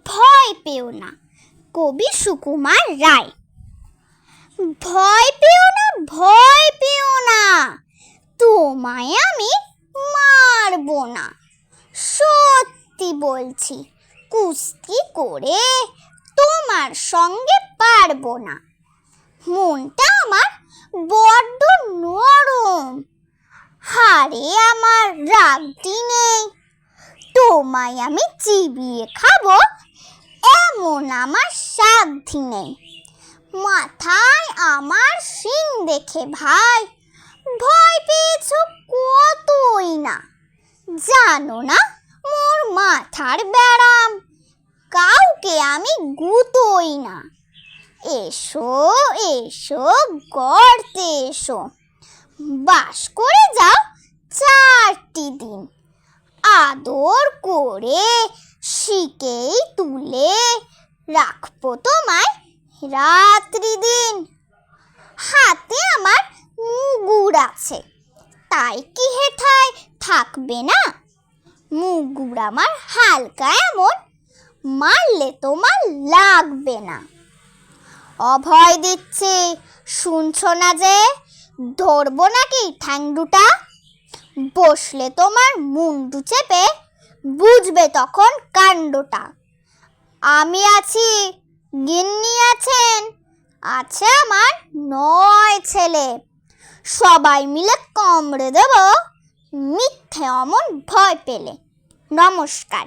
ভয় পেও না। কবি সুকুমার রায়। ভয় পেও না, ভয় পেও না, তোমায় আমি মারবো না। সত্যি বলছি, কুস্তি করে তোমার সঙ্গে পারবো না। মনটা আমার বড্ড নরম, হাড়ে আমার রাগটি নেই। তোমায় আমি চিবিয়ে খাবো এমন আমার সাধ্যি নেই। মাথায় আমার শিং দেখে ভাই ভয় পেয়েছ কতই না। জানো না মোর মাথার ব্যারাম, কাউকে আমি গুতোই না। এসো এসো গর্তে এসো, বাস করে যাও 4টি দিন। আদর করে শিকেই তুলে রাখবো তোমায় রাত্রি দিন। হাতে আমার মুগুর আছে, তাই কি হেথায় থাকবে না? মুগুর আমার হালকা এমন, মারলে তোমার লাগবে না। অভয় দিচ্ছি, শুনছো না যে? ধরবো নাকি ঠ্যাং দুটা? বসলে তোমার মুন্ডু চেপে বুঝবে তখন কাণ্ডটা। আমি আছি, গিন্নি আছেন, আছে আমার 9 ছেলে। সবাই মিলে কামড়ে দেব মিথ্যে অমন ভয় পেলে। নমস্কার।